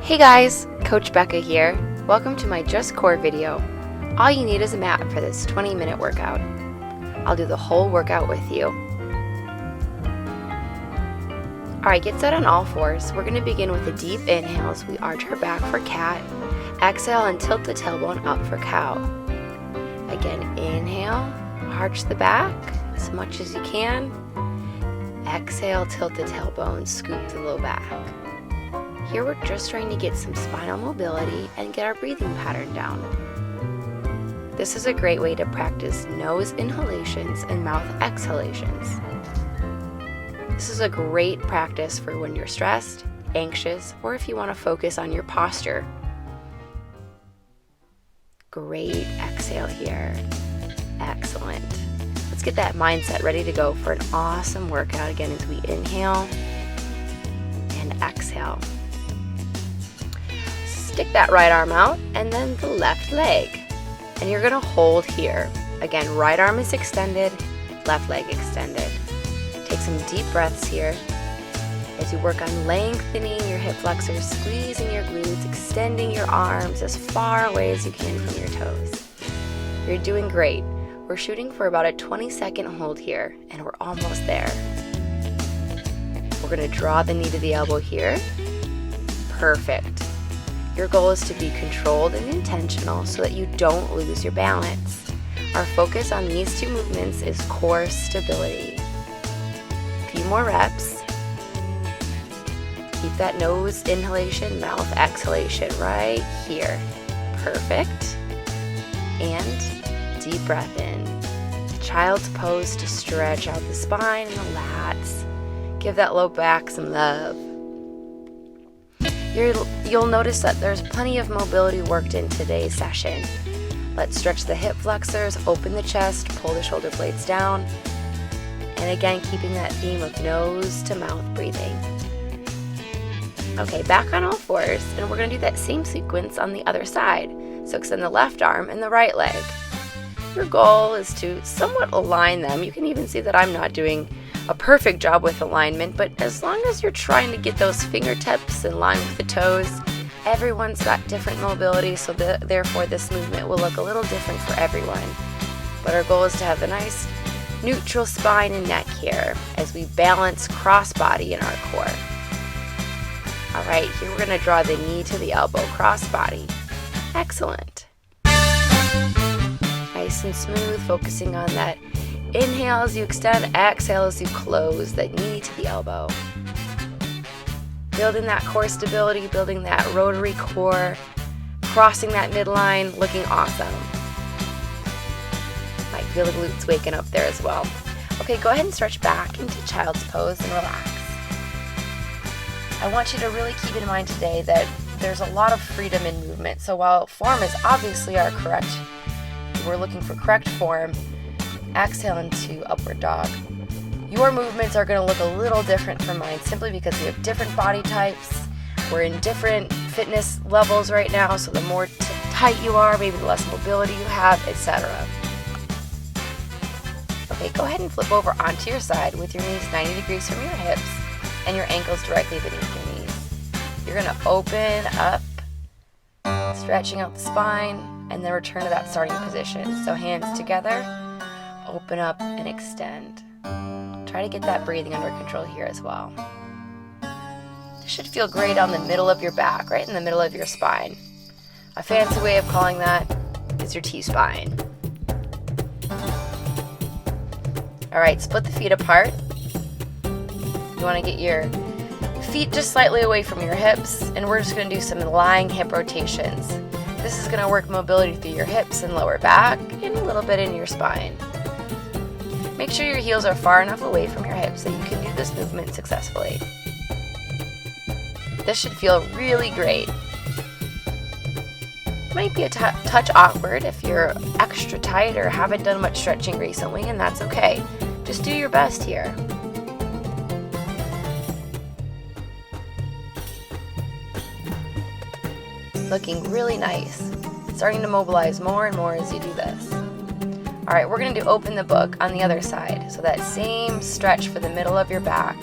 Hey guys, Coach Becca here. Welcome to my Just Core video. All you need is a mat for this 20-minute workout. I'll do the whole workout with you. Alright, get set on all fours. We're going to begin with a deep inhale as we arch our back for cat. Exhale and tilt the tailbone up for cow. Again, inhale, arch the back as much as you can. Exhale, tilt the tailbone, scoop the low back. Here we're just trying to get some spinal mobility and get our breathing pattern down. This is a great way to practice nose inhalations and mouth exhalations. This is a great practice for when you're stressed, anxious, or if you want to focus on your posture. Great exhale here. Excellent. Let's get that mindset ready to go for an awesome workout again as we inhale and exhale. Stick that right arm out and then the left leg. And you're going to hold here. Again, right arm is extended, left leg extended. Take some deep breaths here as you work on lengthening your hip flexors, squeezing your glutes, extending your arms as far away as you can from your toes. You're doing great. We're shooting for about a 20-second hold here, and we're almost there. We're going to draw the knee to the elbow here. Perfect. Your goal is to be controlled and intentional so that you don't lose your balance. Our focus on these two movements is core stability. A few more reps. Keep that nose inhalation, mouth exhalation right here. Perfect. And deep breath in. Child's pose to stretch out the spine and the lats. Give that low back some love. You'll notice that there's plenty of mobility worked in today's session. Let's stretch the hip flexors, open the chest, pull the shoulder blades down. And again, keeping that theme of nose to mouth breathing. Okay, back on all fours, and we're going to do that same sequence on the other side. So extend the left arm and the right leg. Your goal is to somewhat align them. You can even see that I'm not doing a perfect job with alignment, but as long as you're trying to get those fingertips in line with the toes, everyone's got different mobility, so therefore this movement will look a little different for everyone. But our goal is to have a nice neutral spine and neck here as we balance cross body in our core. All right, here we're going to draw the knee to the elbow, cross body. Excellent. Nice and smooth, focusing on that inhale as you extend, exhale as you close that knee to the elbow. Building that core stability, building that rotary core, crossing that midline, looking awesome. Might feel the glutes waking up there as well. Okay, go ahead and stretch back into child's pose and relax. I want you to really keep in mind today that there's a lot of freedom in movement. So while form is obviously our correct, we're looking for correct form, exhale into upward dog. Your movements are going to look a little different from mine simply because we have different body types. We're in different fitness levels right now, so the more tight you are, maybe the less mobility you have, etc. Okay, go ahead and flip over onto your side with your knees 90 degrees from your hips and your ankles directly beneath your knees. You're going to open up, stretching out the spine, and then return to that starting position. So hands together, open up and extend. Try to get that breathing under control here as well. This should feel great on the middle of your back, right in the middle of your spine. A fancy way of calling that is your T-spine. All right, split the feet apart. You want to get your feet just slightly away from your hips, and we're just going to do some lying hip rotations. This is going to work mobility through your hips and lower back and a little bit in your spine. Make sure your heels are far enough away from your hips that you can do this movement successfully. This should feel really great. Might be a touch awkward if you're extra tight or haven't done much stretching recently, and that's okay. Just do your best here. Looking really nice. Starting to mobilize more and more as you do this. All right, we're going to do open the book on the other side. So that same stretch for the middle of your back.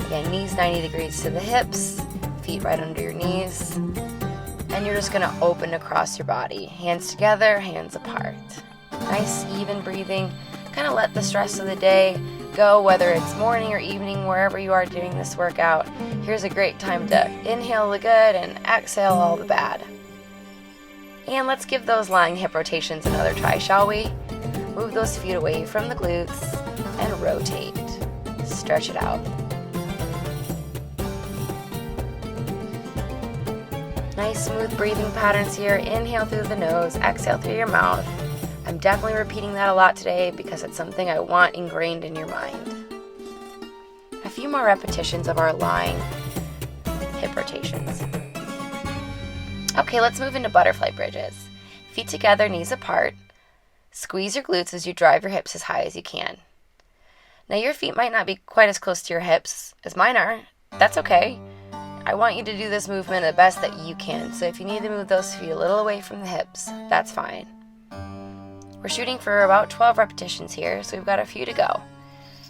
Again, knees 90 degrees to the hips, feet right under your knees. And you're just gonna open across your body. Hands together, hands apart. Nice, even breathing. Kind of let the stress of the day go, whether it's morning or evening, wherever you are doing this workout. Here's a great time to inhale the good and exhale all the bad. And let's give those lying hip rotations another try, shall we? Move those feet away from the glutes and rotate. Stretch it out. Nice smooth breathing patterns here. Inhale through the nose, exhale through your mouth. I'm definitely repeating that a lot today because it's something I want ingrained in your mind. A few more repetitions of our lying hip rotations. Okay, let's move into butterfly bridges. Feet together, knees apart. Squeeze your glutes as you drive your hips as high as you can. Now your feet might not be quite as close to your hips as mine are. That's okay. I want you to do this movement the best that you can. So if you need to move those feet a little away from the hips, that's fine. We're shooting for about 12 repetitions here, so we've got a few to go.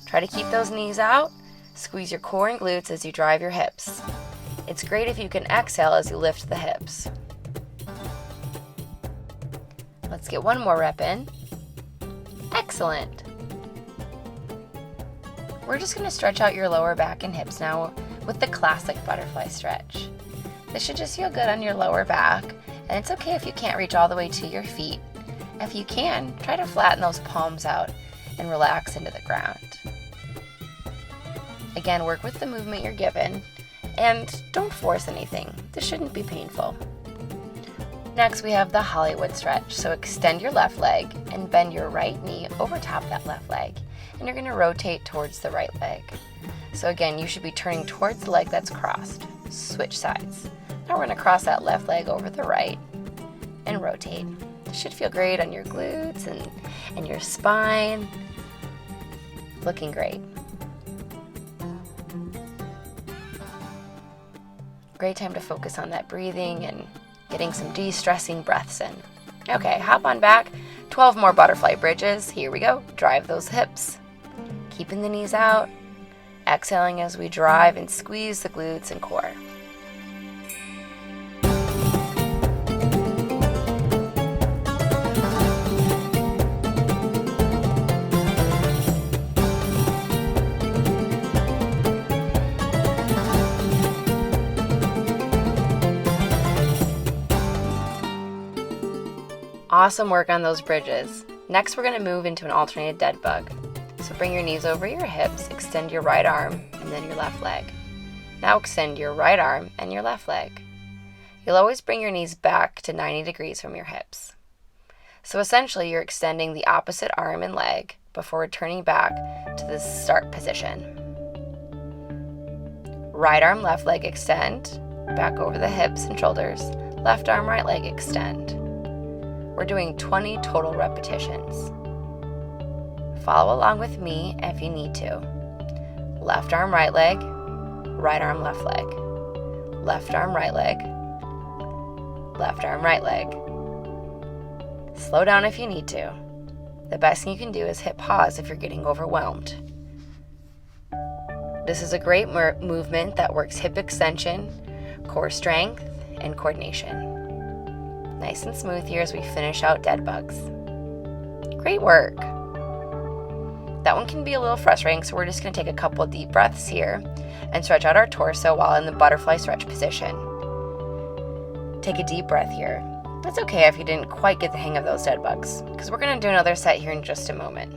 Try to keep those knees out. Squeeze your core and glutes as you drive your hips. It's great if you can exhale as you lift the hips. Let's get one more rep in. Excellent. We're just going to stretch out your lower back and hips now with the classic butterfly stretch. This should just feel good on your lower back, and it's okay if you can't reach all the way to your feet. If you can, try to flatten those palms out and relax into the ground. Again, work with the movement you're given, and don't force anything. This shouldn't be painful. Next, we have the Hollywood stretch. So extend your left leg and bend your right knee over top that left leg, and you're going to rotate towards the right leg. So again, you should be turning towards the leg that's crossed. Switch sides. Now we're going to cross that left leg over the right and rotate. This should feel great on your glutes and your spine. Looking great. Great time to focus on that breathing and getting some de-stressing breaths in. Okay, hop on back. 12 more butterfly bridges. Here we go. Drive those hips. Keeping the knees out. Exhaling as we drive and squeeze the glutes and core. Awesome work on those bridges. Next, we're going to move into an alternated dead bug. So bring your knees over your hips, extend your right arm, and then your left leg. Now extend your right arm and your left leg. You'll always bring your knees back to 90 degrees from your hips. So essentially, you're extending the opposite arm and leg before returning back to the start position. Right arm, left leg extend, back over the hips and shoulders. Left arm, right leg extend. We're doing 20 total repetitions. Follow along with me if you need to. Left arm, right leg, right arm, left leg. Left arm, right leg, left arm, right leg. Slow down if you need to. The best thing you can do is hit pause if you're getting overwhelmed. This is a great movement that works hip extension, core strength, and coordination. Nice and smooth here as we finish out dead bugs. Great work. That one can be a little frustrating, so we're just going to take a couple deep breaths here and stretch out our torso while in the butterfly stretch position. Take a deep breath here. That's okay if you didn't quite get the hang of those dead bugs, because we're going to do another set here in just a moment.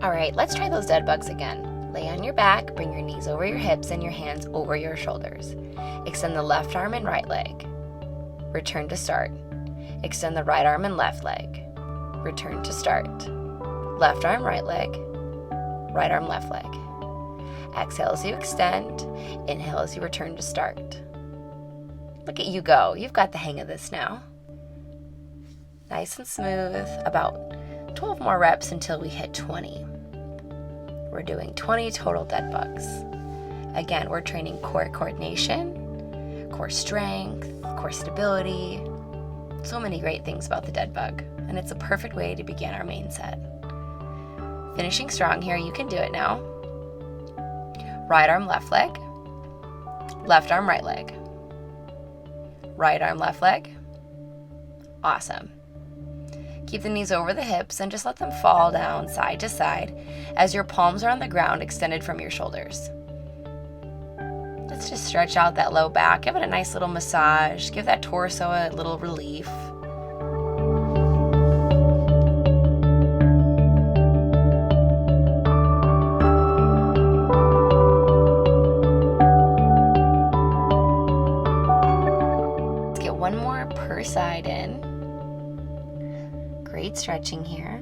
Alright, let's try those dead bugs again. Lay on your back, bring your knees over your hips and your hands over your shoulders. Extend the left arm and right leg. Return to start. Extend the right arm and left leg. Return to start. Left arm, right leg. Right arm, left leg. Exhale as you extend. Inhale as you return to start. Look at you go. You've got the hang of this now. Nice and smooth. About 12 more reps until we hit 20. We're doing 20 total dead bugs. Again, we're training core coordination, core strength, core stability. So many great things about the dead bug. And and it's a perfect way to begin our main set. Finishing strong here, you can do it now. Right arm, left leg. Left arm, right leg. Right arm, left leg. Awesome. Keep the knees over the hips and just let them fall down side to side as your palms are on the ground extended from your shoulders. Let's just stretch out that low back. Give it a nice little massage. Give that torso a little relief. Let's get one more per side in. Great stretching here.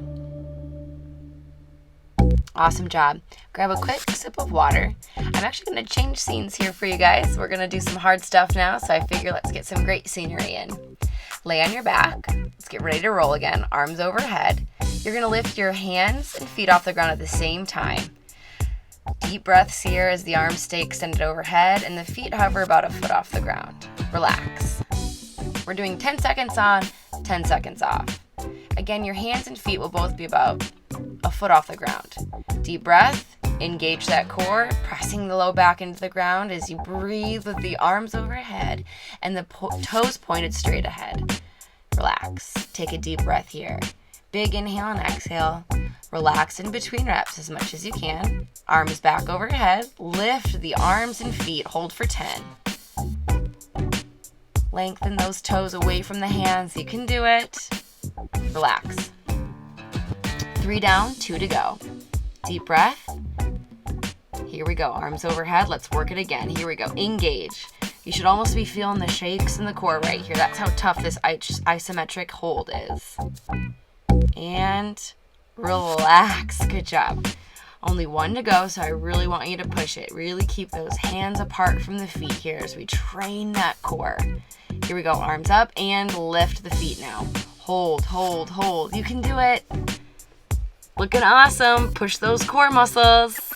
Awesome job. Grab a quick sip of water. I'm actually going to change scenes here for you guys. We're going to do some hard stuff now, so I figure let's get some great scenery in. Lay on your back. Let's get ready to roll again. Arms overhead. You're going to lift your hands and feet off the ground at the same time. Deep breaths here as the arms stay extended overhead and the feet hover about a foot off the ground. Relax. We're doing 10 seconds on, 10 seconds off. Again, your hands and feet will both be about a foot off the ground. Deep breath, engage that core, pressing the low back into the ground as you breathe with the arms overhead and the toes pointed straight ahead. Relax. Take a deep breath here. Big inhale and exhale. Relax in between reps as much as you can. Arms back overhead. Lift the arms and feet. Hold for 10. Lengthen those toes away from the hands. You can do it. Relax. 3 down, 2 to go. Deep breath. Here we go. Arms overhead. Let's work it again. Here we go. Engage. You should almost be feeling the shakes in the core right here. That's how tough this isometric hold is. And relax. Good job. Only 1 to go, so I really want you to push it. Really keep those hands apart from the feet here as we train that core. Here we go. Arms up and lift the feet now. Hold, hold, hold. You can do it. Looking awesome. Push those core muscles.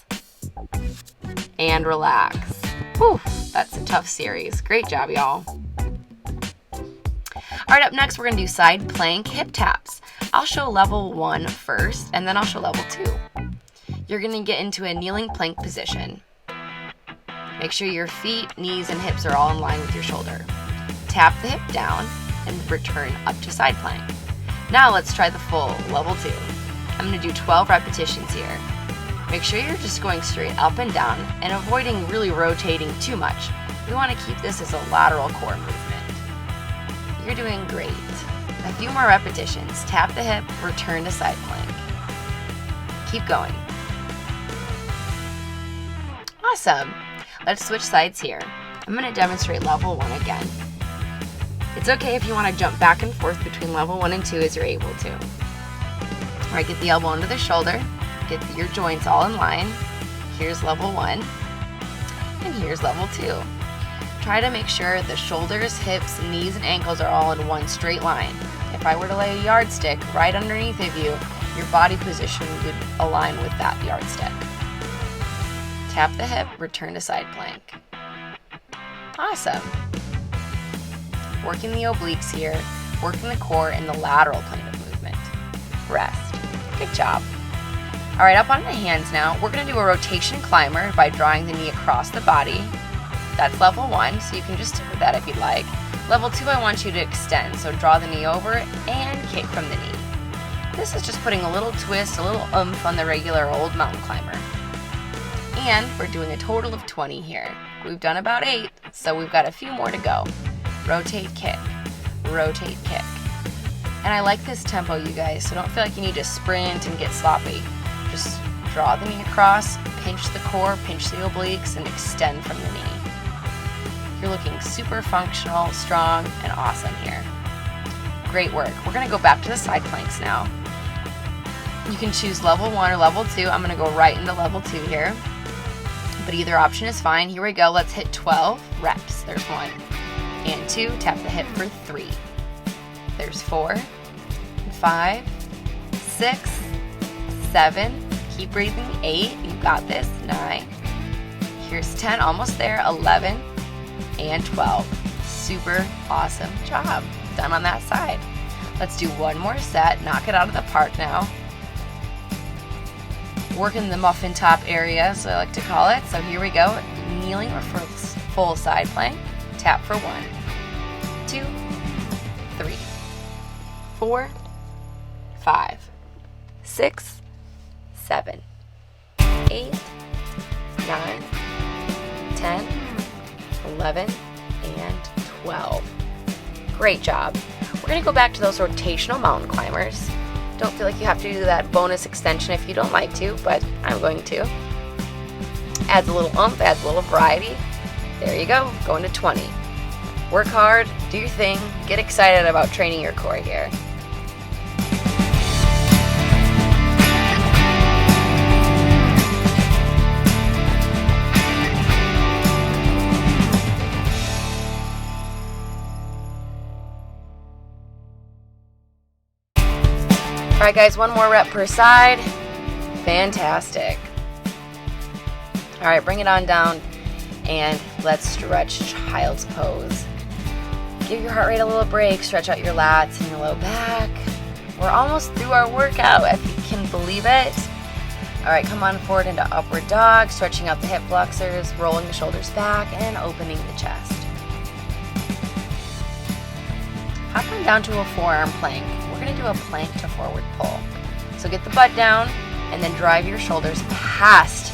And relax. Whew, that's a tough series. Great job, y'all. All right, up next, we're going to do side plank hip taps. I'll show level 1 first, and then I'll show level 2. You're going to get into a kneeling plank position. Make sure your feet, knees, and hips are all in line with your shoulder. Tap the hip down and return up to side plank. Now let's try the full level 2. I'm going to do 12 repetitions here. Make sure you're just going straight up and down and avoiding really rotating too much. We want to keep this as a lateral core movement. You're doing great. A few more repetitions. Tap the hip, return to side plank. Keep going. Awesome. Let's switch sides here. I'm going to demonstrate level 1 again. It's okay if you want to jump back and forth between level 1 and 2 as you're able to. All right, get the elbow under the shoulder. Get your joints all in line. Here's level 1. And here's level 2. Try to make sure the shoulders, hips, knees, and ankles are all in one straight line. If I were to lay a yardstick right underneath of you, your body position would align with that yardstick. Tap the hip, return to side plank. Awesome. Working the obliques here, working the core in the lateral plane of movement. Rest. Good job. All right, up on the hands now. We're going to do a rotation climber by drawing the knee across the body. That's level 1, so you can just stick with that if you'd like. Level 2, I want you to extend, so draw the knee over and kick from the knee. This is just putting a little twist, a little oomph on the regular old mountain climber. And we're doing a total of 20 here. We've done about 8, so we've got a few more to go. Rotate, kick. Rotate, kick. And I like this tempo, you guys, so don't feel like you need to sprint and get sloppy. Just draw the knee across, pinch the core, pinch the obliques, and extend from the knee. You're looking super functional, strong, and awesome here. Great work. We're going to go back to the side planks now. You can choose level 1 or level 2. I'm going to go right into level 2 here. But either option is fine. Here we go. Let's hit 12 reps. There's 1 and 2. Tap the hip for 3. There's 4, 5, 6, 7. Keep breathing. 8. You got this. 9. Here's 10. Almost there. 11 and 12. Super awesome job. Done on that side. Let's do one more set, knock it out of the park now. Working the muffin top area, so I like to call it. So here we go, kneeling or full side plank. Tap for 1, 2, 3, 4, 5, 6, 7, 8, 9, 10, 11, and 12. Great job. We're going to go back to those rotational mountain climbers. Don't feel like you have to do that bonus extension if you don't like to, but I'm going to. Adds a little oomph, adds a little variety. There you go, going to 20. Work hard, do your thing, get excited about training your core here. Alright guys, one more rep per side. Fantastic. Alright, bring it on down and let's stretch child's pose. Give your heart rate a little break, stretch out your lats and your low back. We're almost through our workout, if you can believe it. Alright, come on forward into upward dog, stretching out the hip flexors, rolling the shoulders back, and opening the chest. Hop on down to a forearm plank. We're going to do a plank to forward pull. So get the butt down and then drive your shoulders past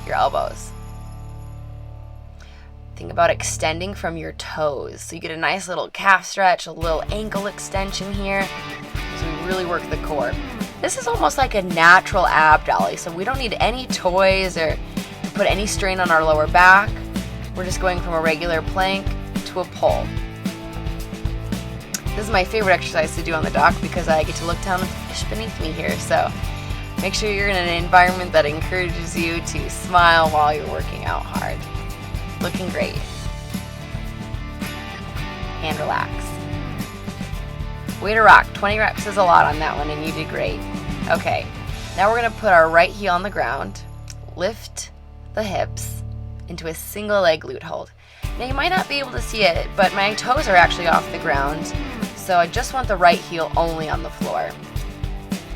your elbows. Think about extending from your toes. So you get a nice little calf stretch, a little ankle extension here as we really work the core. This is almost like a natural ab dolly, so we don't need any toys or to put any strain on our lower back. We're just going from a regular plank to a pull. This is my favorite exercise to do on the dock because I get to look down at the fish beneath me here. So make sure you're in an environment that encourages you to smile while you're working out hard. Looking great. And relax. Way to rock. 20 reps is a lot on that one and you did great. Okay, now we're going to put our right heel on the ground, lift the hips into a single leg glute hold. Now you might not be able to see it, but my toes are actually off the ground, so I just want the right heel only on the floor.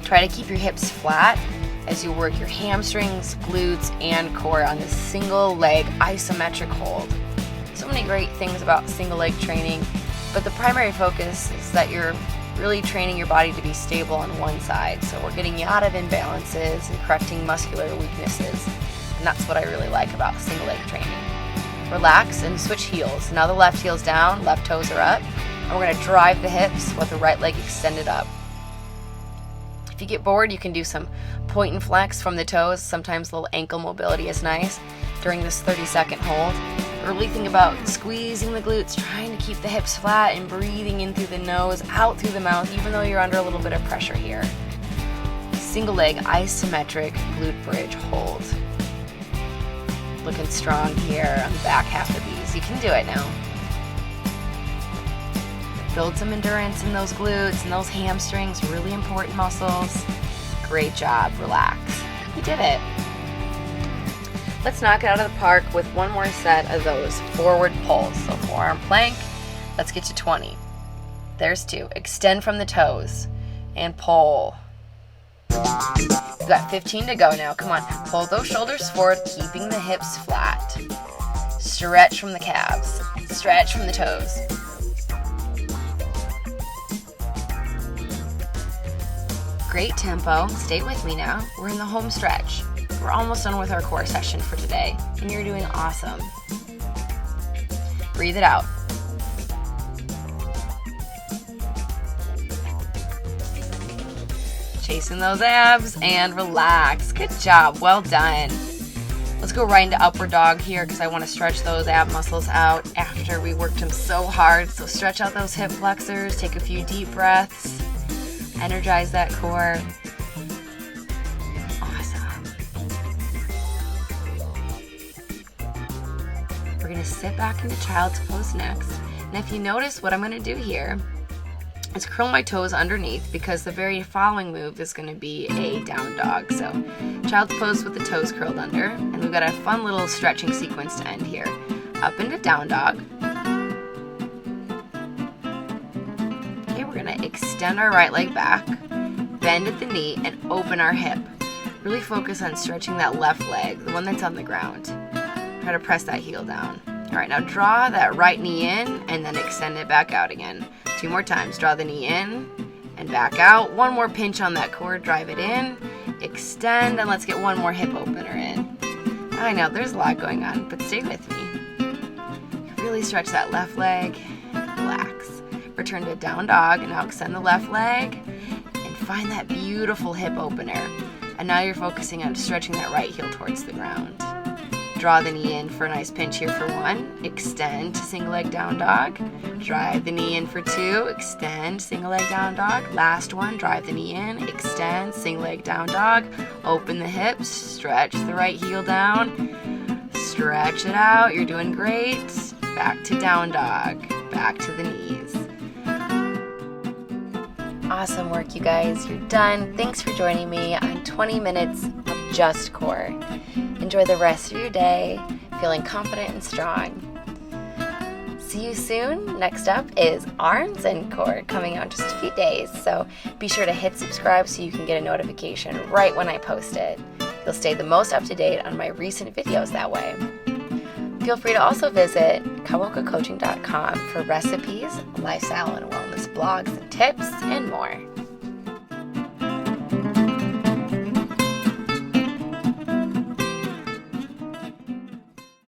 Try to keep your hips flat as you work your hamstrings, glutes, and core on this single leg isometric hold. So many great things about single leg training, but the primary focus is that you're really training your body to be stable on one side. So we're getting you out of imbalances and correcting muscular weaknesses. And that's what I really like about single leg training. Relax and switch heels. Now the left heel's down, left toes are up. And we're going to drive the hips with the right leg extended up. If you get bored, you can do some point and flex from the toes. Sometimes a little ankle mobility is nice during this 30-second hold. Really think about squeezing the glutes, trying to keep the hips flat and breathing in through the nose, out through the mouth, even though you're under a little bit of pressure here. Single leg isometric glute bridge hold. Looking strong here on the back half of these. You can do it now. Build some endurance in those glutes and those hamstrings, really important muscles. Great job, relax. You did it. Let's knock it out of the park with one more set of those forward pulls. So forearm plank, let's get to 20. There's 2. Extend from the toes and pull. We've got 15 to go now. Come on, pull those shoulders forward, keeping the hips flat. Stretch from the calves, stretch from the toes. Great tempo. Stay with me now. We're in the home stretch. We're almost done with our core session for today, and you're doing awesome. Breathe it out. Chasing those abs and relax. Good job. Well done. Let's go right into upward dog here because I want to stretch those ab muscles out after we worked them so hard. So stretch out those hip flexors. Take a few deep breaths. Energize that core. We're going to sit back into child's pose next. And if you notice, what I'm going to do here is curl my toes underneath because the very following move is going to be a down dog. So child's pose with the toes curled under. And we've got a fun little stretching sequence to end here. Up into down dog. Okay, we're gonna extend our right leg back, bend at the knee, and open our hip. Really focus on stretching that left leg, the one that's on the ground. Try to press that heel down. All right, now draw that right knee in and then extend it back out again. 2 more times. Draw the knee in and back out. 1 more pinch on that core, drive it in, extend, and let's get 1 more hip opener in. I know, there's a lot going on, but stay with me. Really stretch that left leg, relax. Return to down dog, and now extend the left leg and find that beautiful hip opener. And now you're focusing on stretching that right heel towards the ground. Draw the knee in for a nice pinch here for 1. Extend to single leg down dog. Drive the knee in for 2. Extend, single leg down dog. Last one, drive the knee in. Extend, single leg down dog. Open the hips. Stretch the right heel down. Stretch it out. You're doing great. Back to down dog. Back to the knees. Awesome work, you guys. You're done. Thanks for joining me on 20 minutes of just core. Enjoy the rest of your day, feeling confident and strong. See you soon. Next up is arms and core coming out in just a few days. So be sure to hit subscribe so you can get a notification right when I post it. You'll stay the most up to date on my recent videos that way. Feel free to also visit kawokacoaching.com for recipes, lifestyle and wellness blogs and tips, and more.